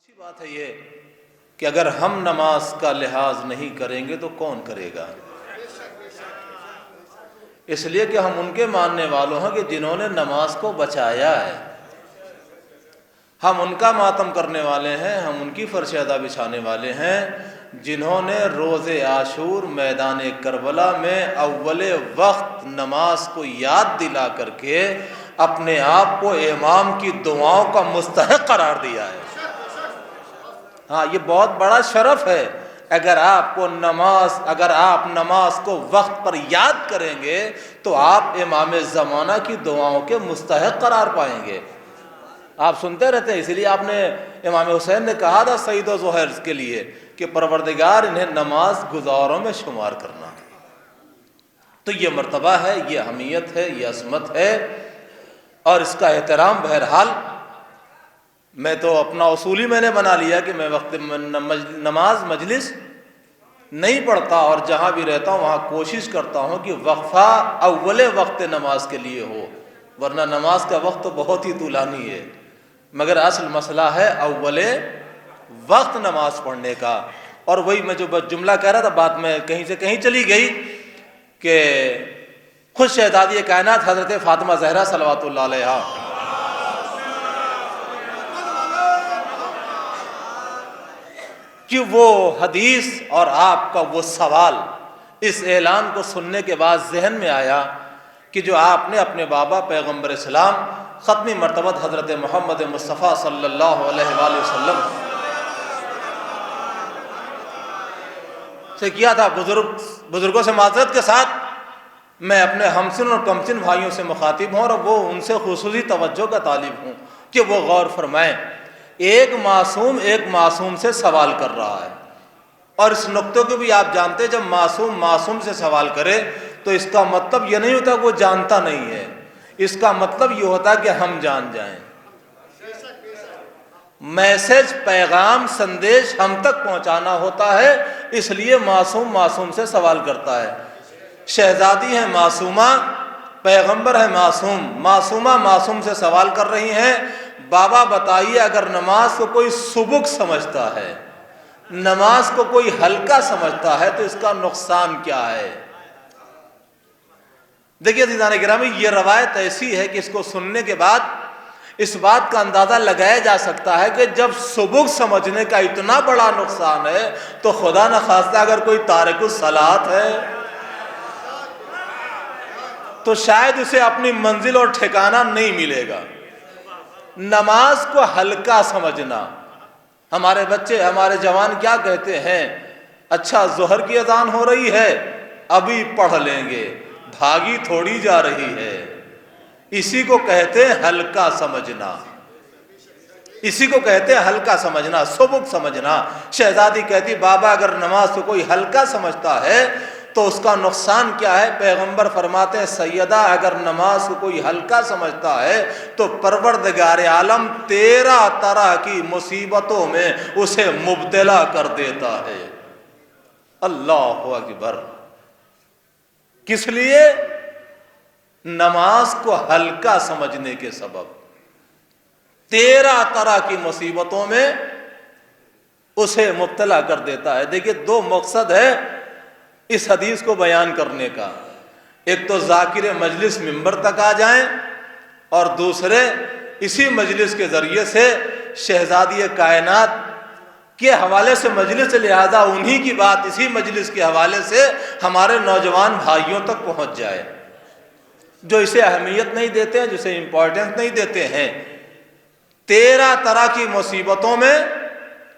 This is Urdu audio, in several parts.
اچھی بات ہے یہ کہ اگر ہم نماز کا لحاظ نہیں کریں گے تو کون کرے گا؟ اس لیے کہ ہم ان کے ماننے والوں ہیں کہ جنہوں نے نماز کو بچایا ہے، ہم ان کا ماتم کرنے والے ہیں، ہم ان کی فرش ادا بچھانے والے ہیں جنہوں نے روز عاشور میدان کربلا میں اول وقت نماز کو یاد دلا کر کے اپنے آپ کو امام کی دعاؤں کا مستحق قرار دیا ہے۔ ہاں، یہ بہت بڑا شرف ہے۔ اگر آپ نماز کو وقت پر یاد کریں گے تو آپ امام زمانہ کی دعاؤں کے مستحق قرار پائیں گے۔ آپ سنتے رہتے ہیں، اسی لیے آپ نے امام حسین نے کہا تھا سعید و زہیر کے لیے کہ پروردگار انہیں نماز گزاروں میں شمار کرنا۔ تو یہ مرتبہ ہے، یہ اہمیت ہے، یہ عظمت ہے، اور اس کا احترام بہرحال میں تو اپنا اصولی میں نے بنا لیا کہ میں وقت نماز مجلس نہیں پڑھتا، اور جہاں بھی رہتا ہوں وہاں کوشش کرتا ہوں کہ وقفہ اول وقت نماز کے لیے ہو، ورنہ نماز کا وقت تو بہت ہی طولانی ہے، مگر اصل مسئلہ ہے اول وقت نماز پڑھنے کا۔ اور وہی میں جو جملہ کہہ رہا تھا، بات میں کہیں سے کہیں چلی گئی کہ خود شہزادی کائنات حضرت فاطمہ زہرا صلوات اللہ علیہا کہ وہ حدیث اور آپ کا وہ سوال اس اعلان کو سننے کے بعد ذہن میں آیا کہ جو آپ نے اپنے بابا پیغمبر اسلام ختمی مرتبہ حضرت محمد مصطفیٰ صلی اللہ علیہ وآلہ وسلم سے کیا تھا، بزرگوں سے معذرت کے ساتھ میں اپنے ہمسن اور کمسن بھائیوں سے مخاطب ہوں، اور وہ ان سے خصوصی توجہ کا طالب ہوں کہ وہ غور فرمائیں۔ ایک معصوم سے سوال کر رہا ہے، اور اس نقطے کو بھی آپ جانتے ہیں، جب معصوم سے سوال کرے تو اس کا مطلب یہ نہیں ہوتا کہ وہ جانتا نہیں ہے، اس کا مطلب یہ ہوتا کہ ہم جان جائیں، میسج، پیغام، سندیش ہم تک پہنچانا ہوتا ہے، اس لیے معصوم سے سوال کرتا ہے۔ شہزادی ہے معصومہ، پیغمبر ہے معصوم سے سوال کر رہی ہیں، بابا بتائیے اگر نماز کو کوئی سبک سمجھتا ہے، نماز کو کوئی ہلکا سمجھتا ہے تو اس کا نقصان کیا ہے؟ دیکھیے عزیزان گرامی، یہ روایت ایسی ہے کہ اس کو سننے کے بعد اس بات کا اندازہ لگایا جا سکتا ہے کہ جب سبک سمجھنے کا اتنا بڑا نقصان ہے تو خدا نخواستہ اگر کوئی تارک الصلاۃ ہے تو شاید اسے اپنی منزل اور ٹھکانہ نہیں ملے گا۔ نماز کو ہلکا سمجھنا، ہمارے بچے، ہمارے جوان کیا کہتے ہیں؟ اچھا ظہر کی اذان ہو رہی ہے، ابھی پڑھ لیں گے، بھاگی تھوڑی جا رہی ہے۔ اسی کو کہتے ہیں ہلکا سمجھنا، اسی کو کہتے ہیں ہلکا سمجھنا، سبک سمجھنا۔ شہزادی کہتی بابا اگر نماز کو کوئی ہلکا سمجھتا ہے تو اس کا نقصان کیا ہے؟ پیغمبر فرماتے ہیں سیدہ اگر نماز کو کوئی ہلکا سمجھتا ہے تو پروردگار عالم 13 طرح کی مصیبتوں میں اسے مبتلا کر دیتا ہے۔ اللہ اکبر! کس لیے؟ نماز کو ہلکا سمجھنے کے سبب 13 طرح کی مصیبتوں میں اسے مبتلا کر دیتا ہے۔ دیکھیے، 2 مقصد ہے اس حدیث کو بیان کرنے کا، ایک تو ذاکر مجلس منبر تک آ جائیں، اور دوسرے اسی مجلس کے ذریعے سے شہزادی کائنات کے حوالے سے مجلس، لہذا انہی کی بات اسی مجلس کے حوالے سے ہمارے نوجوان بھائیوں تک پہنچ جائے جو اسے اہمیت نہیں دیتے ہیں، جسے امپورٹنس نہیں دیتے ہیں۔ 13 طرح کی مصیبتوں میں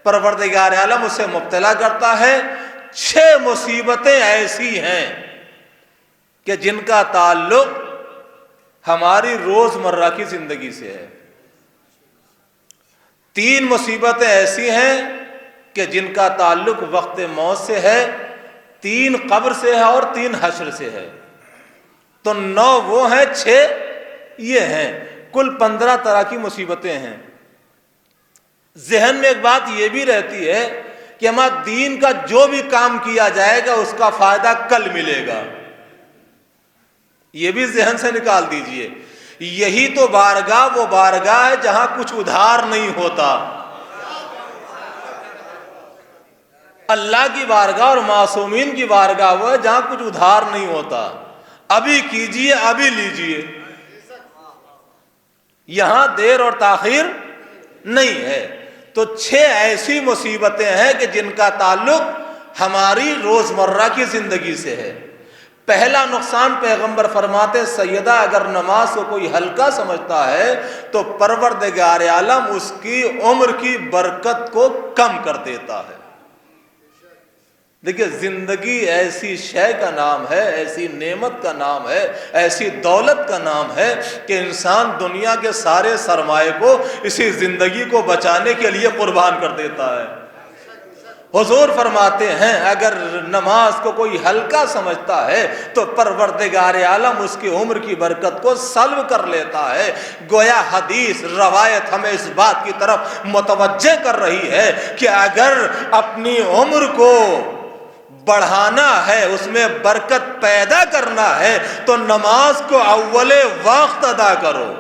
پروردگار عالم اسے مبتلا کرتا ہے۔ 6 مصیبتیں ایسی ہیں کہ جن کا تعلق ہماری روزمرہ کی زندگی سے ہے، 3 مصیبتیں ایسی ہیں کہ جن کا تعلق وقت موت سے ہے، 3 قبر سے ہے اور 3 حشر سے ہے۔ تو 9 وہ ہیں، 6 یہ ہیں، کل 15 طرح کی مصیبتیں ہیں۔ ذہن میں ایک بات یہ بھی رہتی ہے کہ ہمارا دین کا جو بھی کام کیا جائے گا اس کا فائدہ کل ملے گا، یہ بھی ذہن سے نکال دیجئے۔ یہی تو بارگاہ وہ بارگاہ ہے جہاں کچھ ادھار نہیں ہوتا، اللہ کی بارگاہ اور معصومین کی بارگاہ وہ ہے جہاں کچھ ادھار نہیں ہوتا، ابھی کیجئے ابھی لیجئے، یہاں دیر اور تاخیر نہیں ہے۔ تو 6 ایسی مصیبتیں ہیں کہ جن کا تعلق ہماری روزمرہ کی زندگی سے ہے۔ پہلا نقصان پیغمبر فرماتے سیدہ اگر نماز کو کوئی ہلکا سمجھتا ہے تو پروردگار عالم اس کی عمر کی برکت کو کم کر دیتا ہے۔ دیکھیں زندگی ایسی شے کا نام ہے، ایسی نعمت کا نام ہے، ایسی دولت کا نام ہے کہ انسان دنیا کے سارے سرمایے کو اسی زندگی کو بچانے کے لیے قربان کر دیتا ہے۔ حضور فرماتے ہیں اگر نماز کو کوئی ہلکا سمجھتا ہے تو پروردگار عالم اس کی عمر کی برکت کو سلب کر لیتا ہے۔ گویا حدیث روایت ہمیں اس بات کی طرف متوجہ کر رہی ہے کہ اگر اپنی عمر کو بڑھانا ہے، اس میں برکت پیدا کرنا ہے تو نماز کو اول وقت ادا کرو۔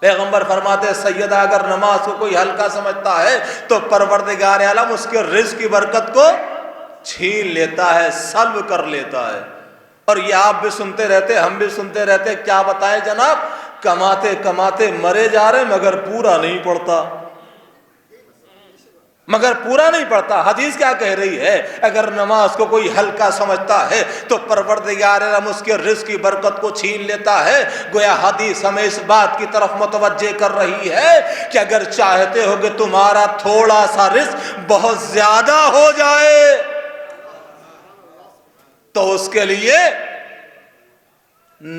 پیغمبر فرماتے سیدہ اگر نماز کو کوئی ہلکا سمجھتا ہے تو پروردگار عالم اس کے رزق کی برکت کو چھین لیتا ہے، سلب کر لیتا ہے۔ اور یہ آپ بھی سنتے رہتے، ہم بھی سنتے رہتے، کیا بتائیں جناب، کماتے کماتے مرے جا رہے مگر پورا نہیں پڑتا، مگر پورا نہیں پڑتا۔ حدیث کیا کہہ رہی ہے، اگر نماز کو کوئی ہلکا سمجھتا ہے تو پروردگار عالم اس کے رزق کی برکت کو چھین لیتا ہے۔ گویا حدیث ہمیں اس بات کی طرف متوجہ کر رہی ہے کہ اگر چاہتے ہو کہ تمہارا تھوڑا سا رزق بہت زیادہ ہو جائے تو اس کے لیے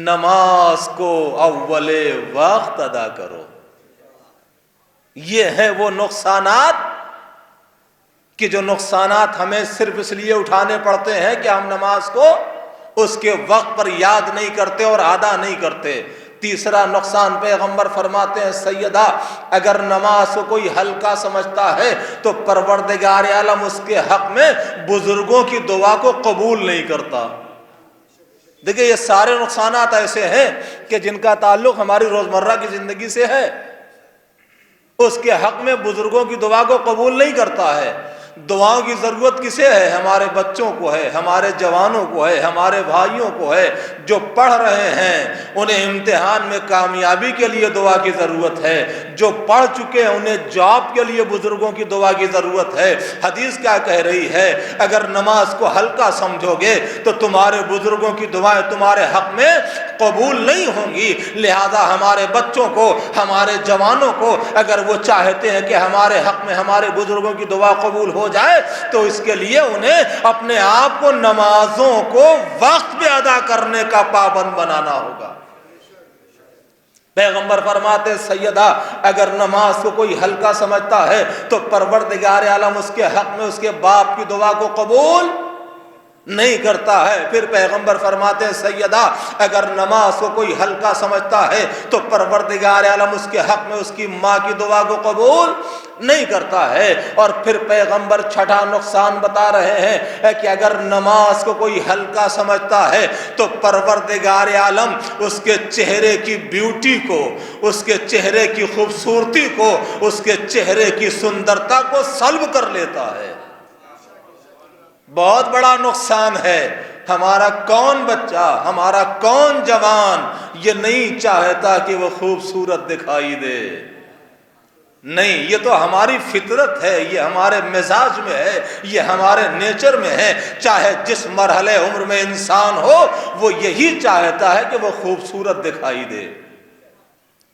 نماز کو اول وقت ادا کرو۔ یہ ہے وہ نقصانات کہ جو نقصانات ہمیں صرف اس لیے اٹھانے پڑتے ہیں کہ ہم نماز کو اس کے وقت پر یاد نہیں کرتے اور ادا نہیں کرتے۔ تیسرا نقصان پیغمبر فرماتے ہیں سیدہ اگر نماز کو کوئی ہلکا سمجھتا ہے تو پروردگار عالم اس کے حق میں بزرگوں کی دعا کو قبول نہیں کرتا۔ دیکھیں یہ سارے نقصانات ایسے ہیں کہ جن کا تعلق ہماری روزمرہ کی زندگی سے ہے، اس کے حق میں بزرگوں کی دعا کو قبول نہیں کرتا ہے۔ دعاؤں کی ضرورت کسے ہے؟ ہمارے بچوں کو ہے، ہمارے جوانوں کو ہے، ہمارے بھائیوں کو ہے جو پڑھ رہے ہیں، انہیں امتحان میں کامیابی کے لیے دعا کی ضرورت ہے، جو پڑھ چکے ہیں انہیں جاب کے لیے بزرگوں کی دعا کی ضرورت ہے۔ حدیث کیا کہہ رہی ہے، اگر نماز کو ہلکا سمجھو گے تو تمہارے بزرگوں کی دعائیں تمہارے حق میں قبول نہیں ہوں گی۔ لہذا ہمارے بچوں کو، ہمارے جوانوں کو اگر وہ چاہتے ہیں کہ ہمارے حق میں ہمارے بزرگوں کی دعا قبول ہو جائے تو اس کے لیے انہیں اپنے آپ کو نمازوں کو وقت پہ ادا کرنے کا پابند بنانا ہوگا۔ پیغمبر فرماتے سیدہ اگر نماز کو کوئی ہلکا سمجھتا ہے تو پروردگار عالم اس کے حق میں اس کے باپ کی دعا کو قبول نہیں کرتا ہے۔ پھر پیغمبر فرماتے ہیں سیدہ اگر نماز کو کوئی ہلکا سمجھتا ہے تو پروردگار عالم اس کے حق میں اس کی ماں کی دعا کو قبول نہیں کرتا ہے۔ اور پھر پیغمبر چھٹا نقصان بتا رہے ہیں کہ اگر نماز کو کوئی ہلکا سمجھتا ہے تو پروردگار عالم اس کے چہرے کی بیوٹی کو، اس کے چہرے کی خوبصورتی کو، اس کے چہرے کی سندرتا کو سلب کر لیتا ہے۔ بہت بڑا نقصان ہے۔ ہمارا کون بچہ، ہمارا کون جوان یہ نہیں چاہتا کہ وہ خوبصورت دکھائی دے؟ نہیں، یہ تو ہماری فطرت ہے، یہ ہمارے مزاج میں ہے، یہ ہمارے نیچر میں ہے۔ چاہے جس مرحلے عمر میں انسان ہو وہ یہی چاہتا ہے کہ وہ خوبصورت دکھائی دے،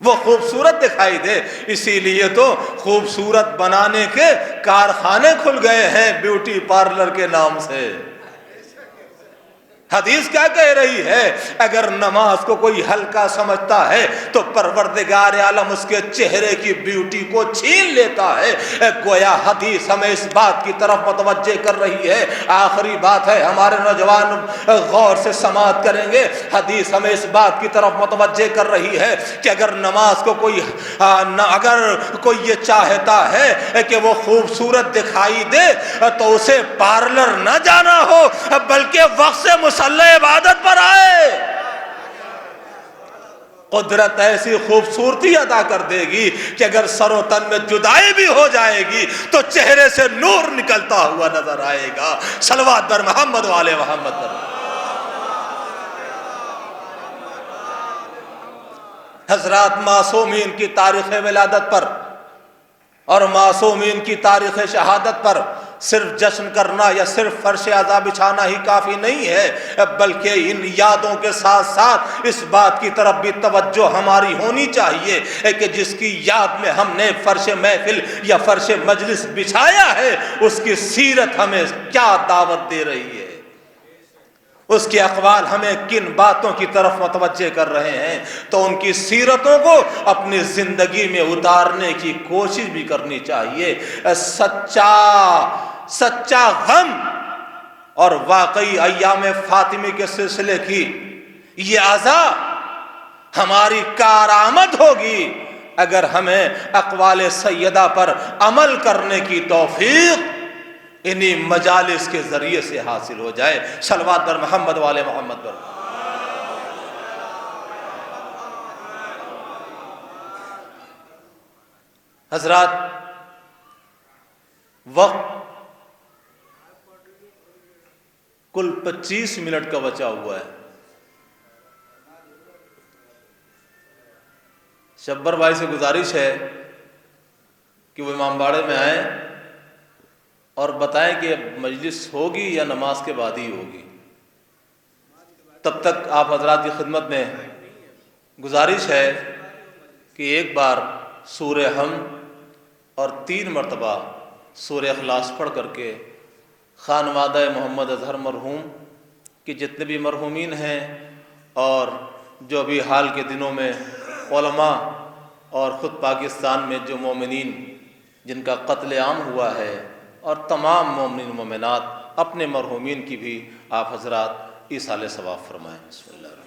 وہ خوبصورت دکھائی دے۔ اسی لیے تو خوبصورت بنانے کے کارخانے کھل گئے ہیں بیوٹی پارلر کے نام سے۔ حدیث کیا کہہ رہی ہے، اگر نماز کو کوئی ہلکا سمجھتا ہے تو پروردگار عالم اس کے چہرے کی بیوٹی کو چھین لیتا ہے۔ گویا حدیث ہمیں اس بات کی طرف متوجہ کر رہی ہے۔ آخری بات ہے، ہمارے نوجوان غور سے سماعت کریں گے، حدیث ہمیں اس بات کی طرف متوجہ کر رہی ہے کہ اگر نماز کو اگر کوئی یہ چاہتا ہے کہ وہ خوبصورت دکھائی دے تو اسے پارلر نہ جانا ہو بلکہ وقت سے مصلی عبادت پر آئے۔ قدرت ایسی خوبصورتی ادا کر دے گی کہ اگر سر و تن میں جدائی بھی ہو جائے گی تو چہرے سے نور نکلتا ہوا نظر آئے گا. صلوات بر محمد و آل محمد پر. حضرات معصومین کی تاریخ ولادت پر اور معصومین کی تاریخ شہادت پر صرف جشن کرنا یا صرف فرش عزا بچھانا ہی کافی نہیں ہے، بلکہ ان یادوں کے ساتھ ساتھ اس بات کی طرف بھی توجہ ہماری ہونی چاہیے کہ جس کی یاد میں ہم نے فرش محفل یا فرش مجلس بچھایا ہے اس کی سیرت ہمیں کیا دعوت دے رہی ہے، اس کے اقوال ہمیں کن باتوں کی طرف متوجہ کر رہے ہیں. تو ان کی سیرتوں کو اپنی زندگی میں اتارنے کی کوشش بھی کرنی چاہیے. سچا غم اور واقعی ایام فاطمی کے سلسلے کی یہ عزا ہماری کارآمد ہوگی اگر ہمیں اقوال سیدہ پر عمل کرنے کی توفیق انہی مجالس کے ذریعے سے حاصل ہو جائے. صلوات بر محمد والے محمد پر. حضرات وقت کل 25 منٹ کا بچا ہوا ہے. شبر بھائی سے گزارش ہے کہ وہ امام باڑے میں آئیں اور بتائیں کہ مجلس ہوگی یا نماز کے بعد ہی ہوگی. تب تک آپ حضرات کی خدمت میں گزارش ہے کہ ایک بار سورہ حمد اور 3 مرتبہ سورہ اخلاص پڑھ کر کے خانوادہ محمد اظہر مرحوم کہ جتنے بھی مرحومین ہیں اور جو بھی حال کے دنوں میں علماء اور خود پاکستان میں جو مومنین جن کا قتل عام ہوا ہے اور تمام مومنین و مومنات اپنے مرحومین کی بھی آپ حضرات ایصال ثواب فرمائیں. بسم اللہ.